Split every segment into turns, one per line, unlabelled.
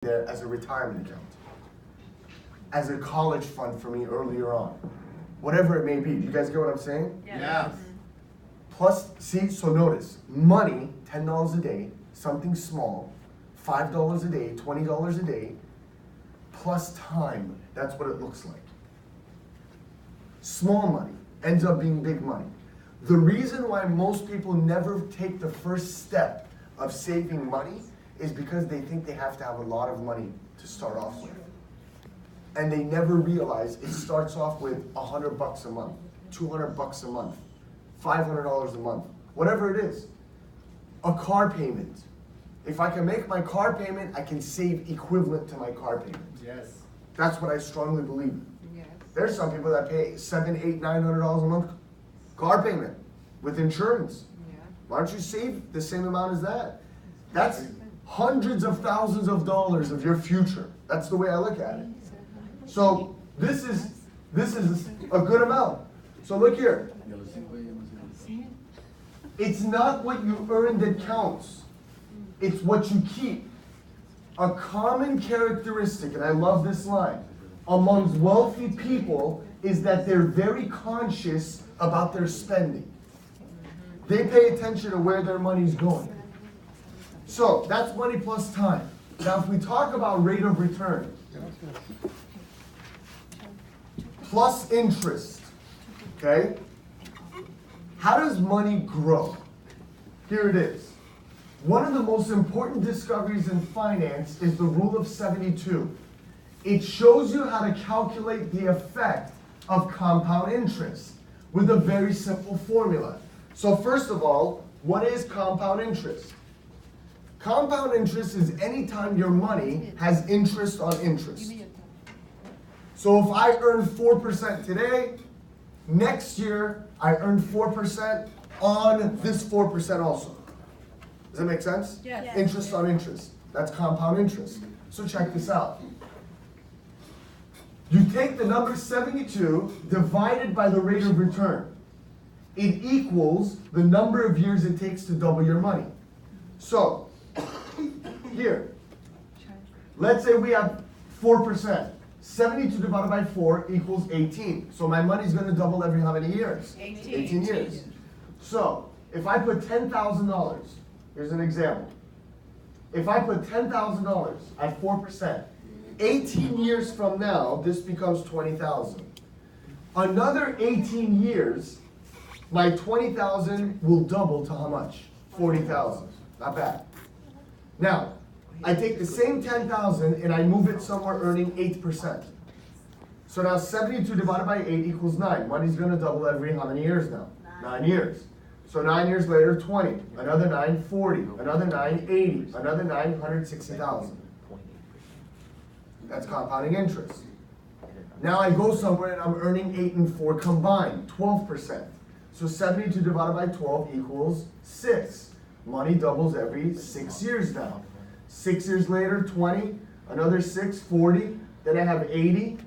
there as a retirement account, as a college fund for me earlier on, whatever it may be. Do you guys get what I'm saying?
Yeah.
Plus, see, so notice, money, $10 a day, something small, $5 a day, $20 a day, plus time. That's what it looks like. Small money ends up being big money. The reason why most people never take the first step of saving money is because they think they have to have a lot of money to start off with. And they never realize it starts off with $100 a month, $200 a month, $500 a month, whatever it is. A car payment. If I can make my car payment, I can save equivalent to my car payment.
Yes.
That's what I strongly believe.
Yes.
There's some people that pay $700, $800, $900 a month car payment with insurance.
Yeah.
Why don't you save the same amount as that? That's hundreds of thousands of dollars of your future. That's the way I look at it. So this is a good amount. So look here. It's not what you earn that counts. It's what you keep. A common characteristic, and I love this line, amongst wealthy people is that they're very conscious about their spending. They pay attention to where their money's going. So that's money plus time. Now if we talk about rate of return, plus interest, okay? How does money grow? Here it is. One of the most important discoveries in finance is the rule of 72. It shows you how to calculate the effect of compound interest with a very simple formula. So first of all, what is compound interest? Compound interest is any time your money has interest on interest. So if I earn 4% today, next year I earn 4% on this 4% also. Does that make sense?
Yes.
Interest on interest. That's compound interest. So check this out. You take the number 72 divided by the rate of return. It equals the number of years it takes to double your money. So, here, let's say we have 4%. 72 divided by 4 equals 18. So my money's going to double every how many years? 18 years. So, if I put $10,000, here's an example. If I put $10,000 at 4%, 18 years from now, this becomes 20,000. Another 18 years, my 20,000 will double to how much? 40,000. Not bad. Now, I take the same 10,000 and I move it somewhere earning 8%. So now 72 divided by 8 equals 9. Money's going to double every how many years now? 9 years. So 9 years later, 20. Another 9, 40. Another 9, 80. Another 9, 160,000. That's compounding interest. Now I go somewhere and I'm earning 8 and 4 combined, 12%. So 72 divided by 12 equals 6. Money doubles every 6 years now. 6 years later, 20, another 6, 40, then I have 80,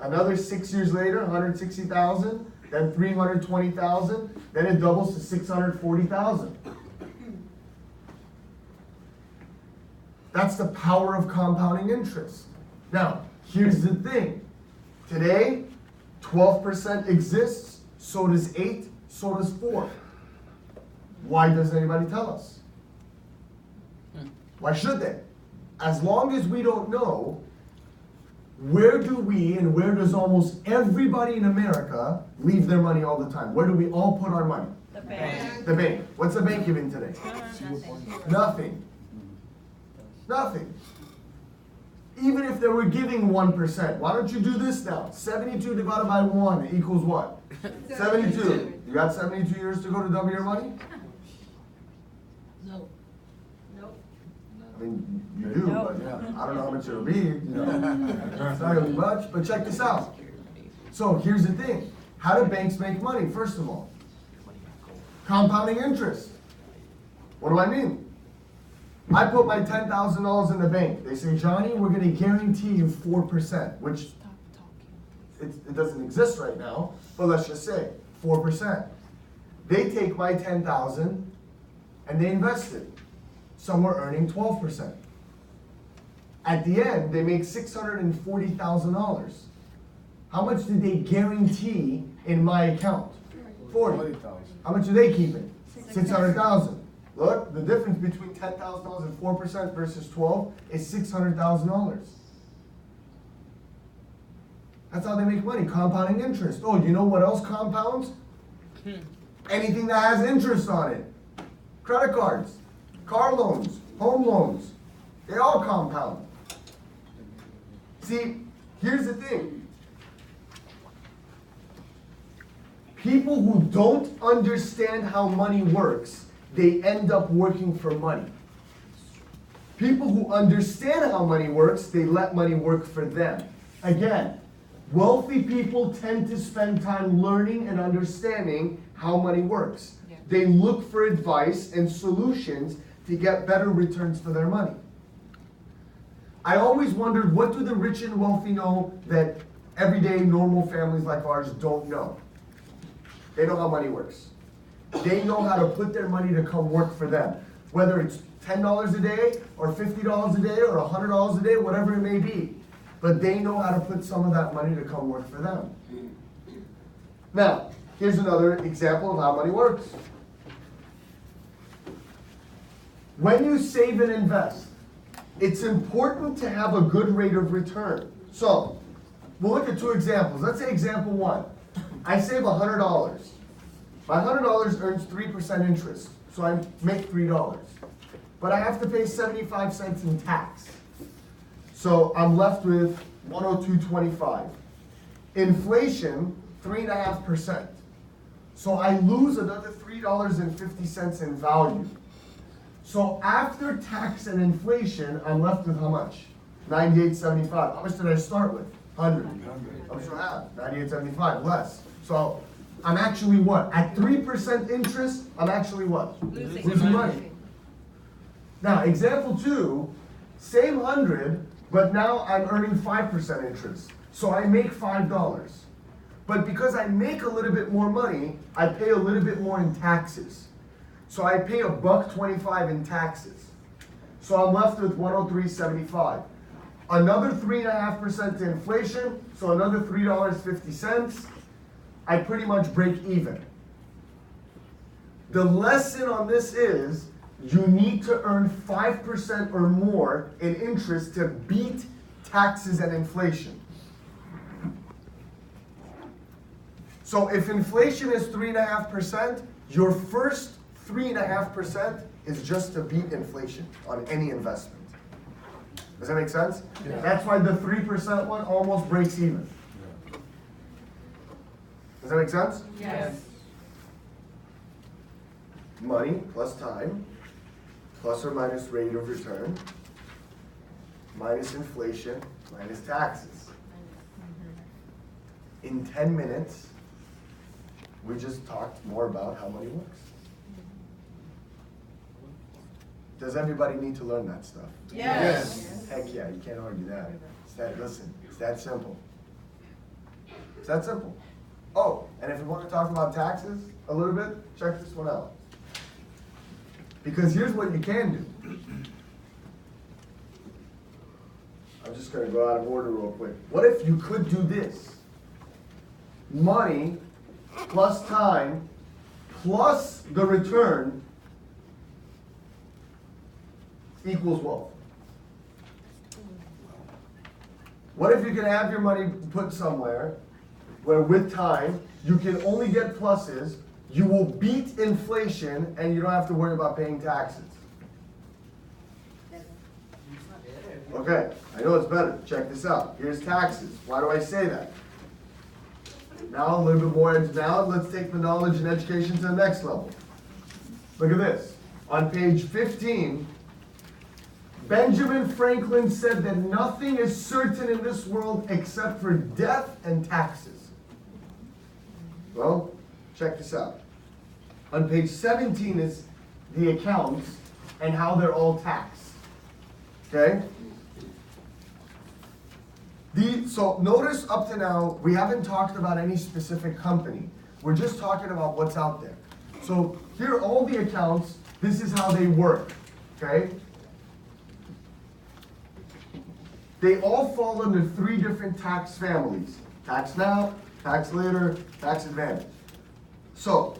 another 6 years later, 160,000, then 320,000, then it doubles to 640,000. That's the power of compounding interest. Now, here's the thing. Today, 12% exists, so does 8, so does 4. Why doesn't anybody tell us? Why should they? As long as we don't know, where do we and where does almost everybody in America leave their money all the time? Where do we all put our money?
The bank.
The bank. What's the bank giving today? Nothing. Nothing. Even if they were giving 1%, why don't you do this now? 72 divided by 1 equals what? 72. You got 72 years to go to double your money?
No. Nope.
I mean, you do, but I don't know how much it'll be, you know. It's not gonna be much, but check this out. So here's the thing. How do banks make money, first of all? Compounding interest. What do I mean? I put my $10,000 in the bank. They say, Johnny, we're gonna guarantee you 4%, which it doesn't exist right now, but let's just say 4%. They take my 10,000 and they invest it. Some were earning 12%. At the end, they make $640,000. How much did they guarantee in my account? 40. How much are they keeping? 600,000. Look, the difference between $10,000 and 4% versus 12 is $600,000. That's how they make money, compounding interest. Oh, you know what else compounds? Anything that has interest on it. Credit cards, car loans, home loans, they all compound. See, here's the thing. People who don't understand how money works, they end up working for money. People who understand how money works, they let money work for them. Again, wealthy people tend to spend time learning and understanding how money works.
Yeah.
They look for advice and solutions to get better returns for their money. I always wondered, what do the rich and wealthy know that everyday normal families like ours don't know? They know how money works. They know how to put their money to come work for them. Whether it's $10 a day or $50 a day or $100 a day, whatever it may be. But they know how to put some of that money to come work for them. Now, here's another example of how money works. When you save and invest, it's important to have a good rate of return. So, we'll look at two examples. Let's say example one. I save $100. My $100 earns 3% interest, so I make $3. But I have to pay 75 cents in tax. So I'm left with 102.25. Inflation, 3.5%. So I lose another $3.50 in value. So after tax and inflation, I'm left with how much? 98.75. How much did I start with? 100. How much do I have? 98.75, less. So I'm actually what? At 3% interest, I'm actually what? Losing money. Now, example two, same 100, but now I'm earning 5% interest. So I make $5. But because I make a little bit more money, I pay a little bit more in taxes. So I pay $1.25 in taxes. So I'm left with 103.75. Another 3.5% to inflation, so another $3.50. I pretty much break even. The lesson on this is you need to earn 5% or more in interest to beat taxes and inflation. So if inflation is 3.5%, your first 3.5% is just to beat inflation on any investment. Does that make sense? Yeah. That's why the 3% one almost breaks even. Yeah. Does that make sense?
Yes.
Money plus time, plus or minus rate of return, minus inflation, minus taxes. In 10 minutes, we just talked more about how money works. Does everybody need to learn that stuff?
Yes.
Heck yeah, you can't argue that. Listen, it's that simple. It's that simple. Oh, and if you want to talk about taxes a little bit, check this one out. Because here's what you can do. I'm just going to go out of order real quick. What if you could do this? Money plus time plus the return equals wealth. What if you can have your money put somewhere where with time you can only get pluses, you will beat inflation, and you don't have to worry about paying taxes? Okay, I know it's better. Check this out. Here's taxes. Why do I say that? Now a little bit more into now, let's take the knowledge and education to the next level. Look at this. On page 15, Benjamin Franklin said that nothing is certain in this world except for death and taxes. Well, check this out. On page 17 is the accounts and how they're all taxed. Okay? So notice up to now, we haven't talked about any specific company. We're just talking about what's out there. So here are all the accounts. This is how they work. Okay? They all fall under 3 different tax families. Tax now, tax later, tax advantage. So,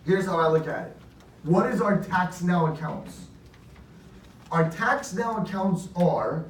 here's how I look at it. What is our tax now accounts? Our tax now accounts are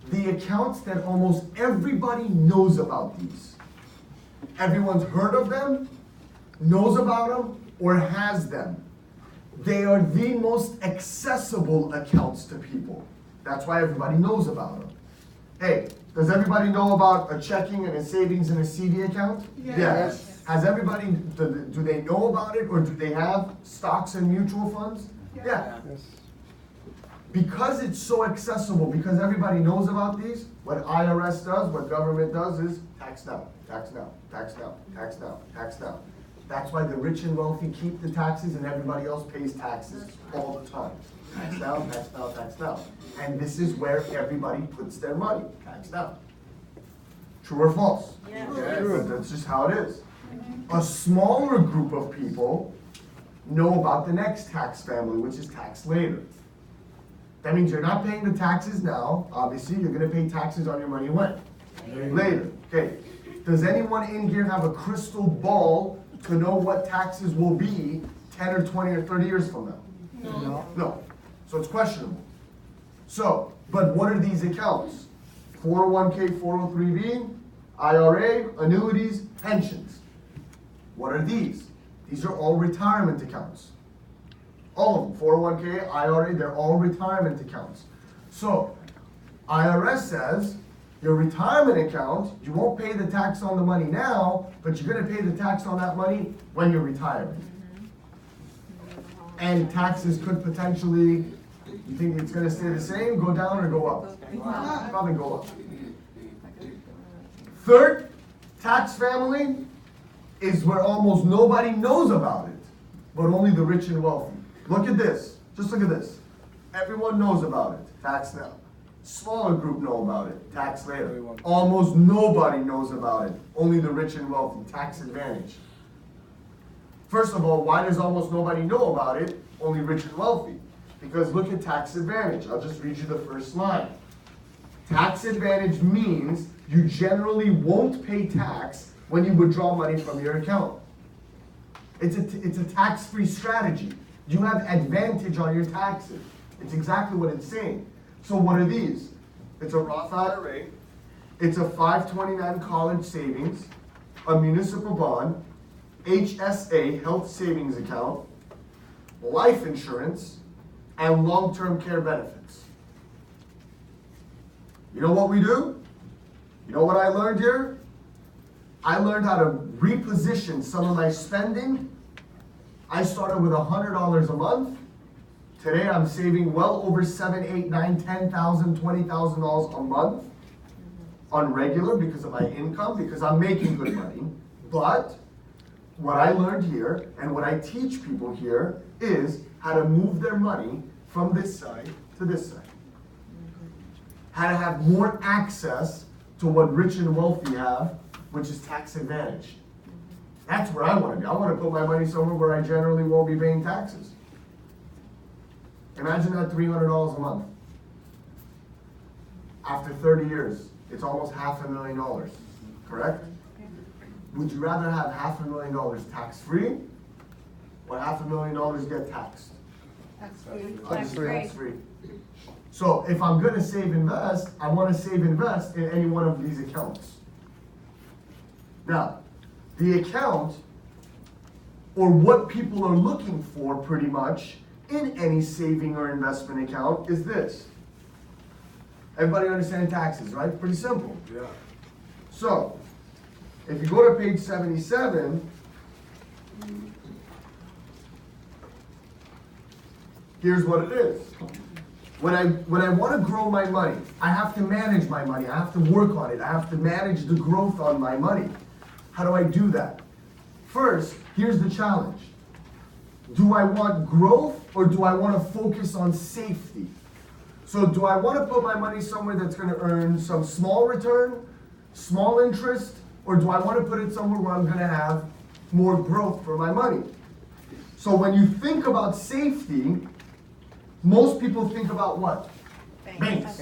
the accounts that almost everybody knows about these. Everyone's heard of them, knows about them, or has them. They are the most accessible accounts to people. That's why everybody knows about them. Hey, does everybody know about a checking and a savings and a CD account?
Yes.
Has everybody, do they know about it, or do they have stocks and mutual funds? Yeah. Because it's so accessible, because everybody knows about these, what IRS does, what government does is tax now, tax now, tax now, tax now, tax now. That's why the rich and wealthy keep the taxes and everybody else pays taxes all the time. Tax now, tax now, tax now. And this is where everybody puts their money, tax now. True or false?
Yes.
True. That's just how it is. A smaller group of people know about the next tax family, which is tax later. That means you're not paying the taxes now. Obviously, you're gonna pay taxes on your money when? Later. Okay. Does anyone in here have a crystal ball to know what taxes will be 10 or 20 or 30 years from now? No. So it's questionable. So, but what are these accounts? 401k, 403b, IRA, annuities, pensions. What are these? These are all retirement accounts. All of them, 401k, IRA, they're all retirement accounts. So, IRS says, your retirement account, you won't pay the tax on the money now, but you're gonna pay the tax on that money when you're retiring. And taxes could potentially, you think it's gonna stay the same, go down, or go up? Probably go up. Third tax family is where almost nobody knows about it, but only the rich and wealthy. Look at this, just look at this. Everyone knows about it, tax now. Smaller group know about it, tax later. Almost nobody knows about it, only the rich and wealthy, tax advantage. First of all, why does almost nobody know about it, only rich and wealthy? Because look at tax advantage, I'll just read you the first line. Tax advantage means you generally won't pay tax when you withdraw money from your account. It's a tax-free strategy. You have advantage on your taxes. It's exactly what it's saying. So what are these? It's a Roth IRA, it's a 529 college savings, a municipal bond, HSA, health savings account, life insurance, and long-term care benefits. You know what we do? You know what I learned here? I learned how to reposition some of my spending. I started with $100 a month. Today I'm saving well over $7,000, $8,000, $9,000, $10,000, $20,000 a month on regular because of my income, because I'm making good money. But what I learned here and what I teach people here is how to move their money from this side to this side. How to have more access to what rich and wealthy have, which is tax advantage. That's where I want to be. I want to put my money somewhere where I generally won't be paying taxes. Imagine that $300 a month. After 30 years, it's almost $500,000, correct? Would you rather have $500,000 tax-free or $500,000 get taxed? Tax-free. So if I'm gonna save invest, I wanna save invest in any one of these accounts. Now, the account, or what people are looking for pretty much in any saving or investment account is this. Everybody understand taxes, right? Pretty simple.
Yeah.
So, if you go to page 77, here's what it is. When I want to grow my money, I have to manage my money. I have to work on it. I have to manage the growth on my money. How do I do that? First, here's the challenge. Do I want growth or do I want to focus on safety? So do I want to put my money somewhere that's going to earn some small return, small interest, or do I want to put it somewhere where I'm going to have more growth for my money? So when you think about safety, most people think about what? Banks.